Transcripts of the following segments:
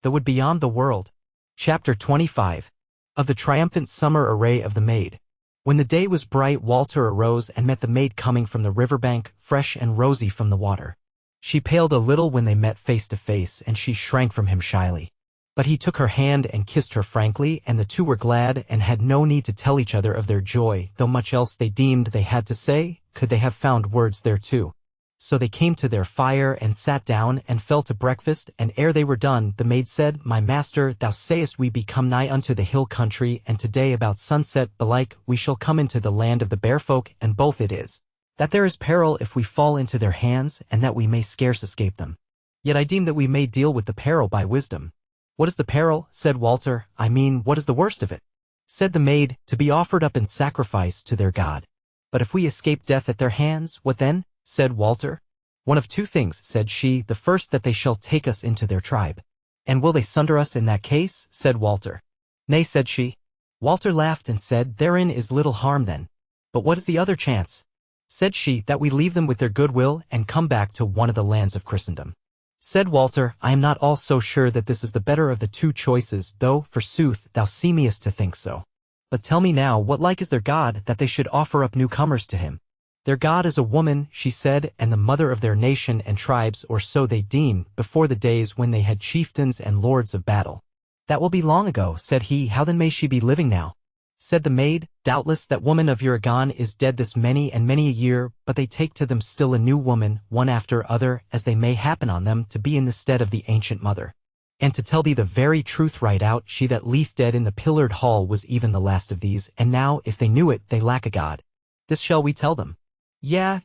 The Wood Beyond the World. Chapter 25. Of the Triumphant Summer Array of the Maid. When the day was bright, Walter arose and met the maid coming from the riverbank, fresh and rosy from the water. She paled a little when they met face to face, and she shrank from him shyly. But he took her hand and kissed her frankly, and the two were glad and had no need to tell each other of their joy, though much else they deemed they had to say, could they have found words thereto. So they came to their fire and sat down and fell to breakfast, and ere they were done, the maid said, "My master, thou sayest we be come nigh unto the hill country, and today about sunset belike we shall come into the land of the bear folk, and both it is, that there is peril if we fall into their hands, and that we may scarce escape them. Yet I deem that we may deal with the peril by wisdom." "What is the peril?" said Walter. "I mean, what is the worst of it?" Said the maid, "To be offered up in sacrifice to their God." "But if we escape death at their hands, what then?" said Walter. "One of two things," said she. "The first, that they shall take us into their tribe." "And will they sunder us in that case?" said Walter. "Nay," said she. Walter laughed and said, "Therein is little harm then." "But what is the other chance?" said she. "That we leave them with their good will, and come back to one of the lands of Christendom." Said Walter, "I am not all so sure that this is the better of the two choices, though, forsooth, thou seemest to think so. But tell me now, what like is their God, that they should offer up newcomers to him?" "Their God is a woman," she said, "and the mother of their nation and tribes, or so they deem, before the days when they had chieftains and lords of battle." "That will be long ago," said he. "How then may she be living now?" Said the maid, "Doubtless that woman of your agone is dead this many and many a year, but they take to them still a new woman, one after other, as they may happen on them, to be in the stead of the ancient mother. And to tell thee the very truth right out, she that lieth dead in the pillared hall was even the last of these, and now, if they knew it, they lack a God. This shall we tell them?" Yeah,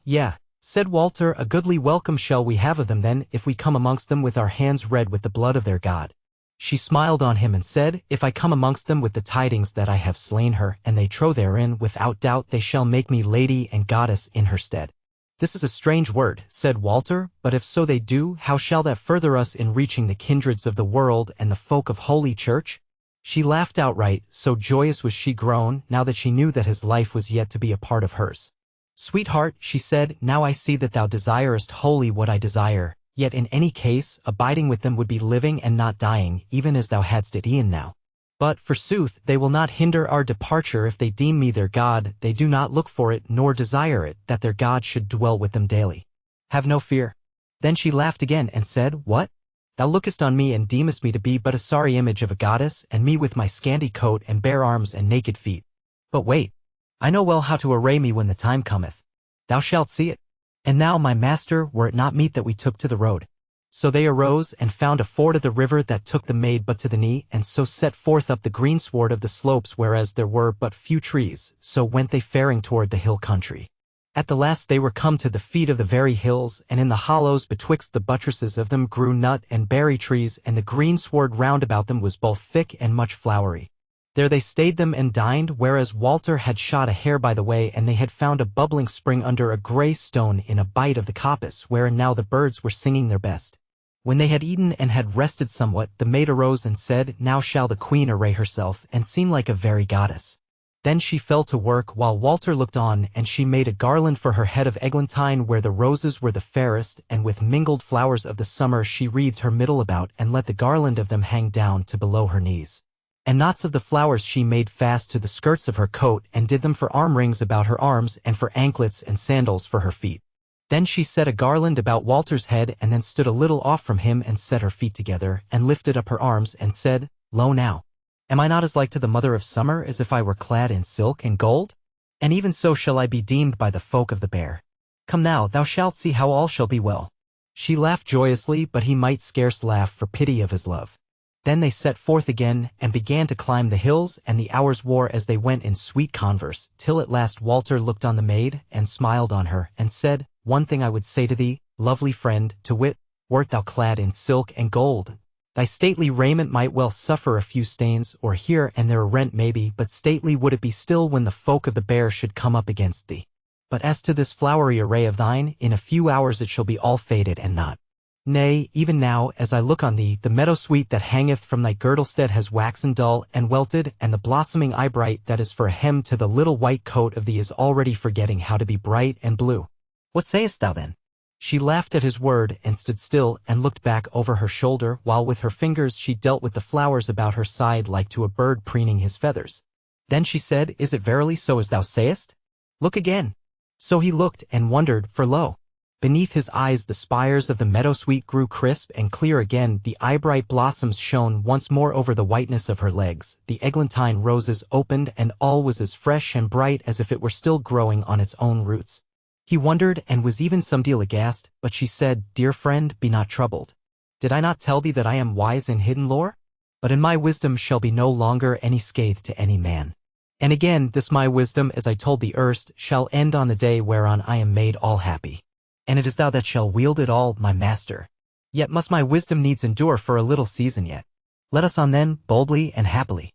said Walter, "a goodly welcome shall we have of them then, if we come amongst them with our hands red with the blood of their God." She smiled on him and said, "If I come amongst them with the tidings that I have slain her, and they trow therein, without doubt they shall make me lady and goddess in her stead." "This is a strange word," said Walter, "but if so they do, how shall that further us in reaching the kindreds of the world and the folk of Holy Church?" She laughed outright, so joyous was she grown, now that she knew that his life was yet to be a part of hers. "Sweetheart," she said, "now I see that thou desirest wholly what I desire, yet in any case, abiding with them would be living and not dying, even as thou hadst it e'en now. But, forsooth, they will not hinder our departure if they deem me their God. They do not look for it, nor desire it, that their God should dwell with them daily. Have no fear." Then she laughed again and said, "What? Thou lookest on me and deemest me to be but a sorry image of a goddess, and me with my scanty coat and bare arms and naked feet. But wait, I know well how to array me when the time cometh. Thou shalt see it. And now, my master, were it not meet that we took to the road." So they arose and found a ford of the river that took the maid but to the knee, and so set forth up the greensward of the slopes, whereas there were but few trees, so went they faring toward the hill country. At the last they were come to the feet of the very hills, and in the hollows betwixt the buttresses of them grew nut and berry trees, and the greensward round about them was both thick and much flowery. There they stayed them and dined, whereas Walter had shot a hare by the way, and they had found a bubbling spring under a grey stone in a bight of the coppice, wherein now the birds were singing their best. When they had eaten and had rested somewhat, the maid arose and said, "Now shall the queen array herself, and seem like a very goddess." Then she fell to work, while Walter looked on, and she made a garland for her head of eglantine where the roses were the fairest, and with mingled flowers of the summer she wreathed her middle about, and let the garland of them hang down to below her knees. And knots of the flowers she made fast to the skirts of her coat, and did them for arm rings about her arms, and for anklets and sandals for her feet. Then she set a garland about Walter's head, and then stood a little off from him, and set her feet together, and lifted up her arms, and said, "Lo now, am I not as like to the mother of summer as if I were clad in silk and gold? And even so shall I be deemed by the folk of the bear. Come now, thou shalt see how all shall be well." She laughed joyously, but he might scarce laugh for pity of his love. Then they set forth again, and began to climb the hills, and the hours wore as they went in sweet converse, till at last Walter looked on the maid, and smiled on her, and said, "One thing I would say to thee, lovely friend, to wit, wert thou clad in silk and gold, thy stately raiment might well suffer a few stains, or here and there a rent maybe, but stately would it be still when the folk of the bear should come up against thee. But as to this flowery array of thine, in a few hours it shall be all faded and not. Nay, even now, as I look on thee, the meadowsweet that hangeth from thy girdlestead has waxen dull and welted, and the blossoming eyebright that is for a hem to the little white coat of thee is already forgetting how to be bright and blue. What sayest thou then?" She laughed at his word and stood still and looked back over her shoulder while with her fingers she dealt with the flowers about her side like to a bird preening his feathers. Then she said, "Is it verily so as thou sayest? Look again." So he looked and wondered, for lo! Beneath his eyes the spires of the meadowsweet grew crisp and clear again, the eyebright blossoms shone once more over the whiteness of her legs, the eglantine roses opened and all was as fresh and bright as if it were still growing on its own roots. He wondered and was even some deal aghast, but she said, "Dear friend, be not troubled. Did I not tell thee that I am wise in hidden lore? But in my wisdom shall be no longer any scathe to any man. And again, this my wisdom, as I told thee erst, shall end on the day whereon I am made all happy. And it is thou that shall wield it all, my master. Yet must my wisdom needs endure for a little season yet. Let us on then, boldly and happily."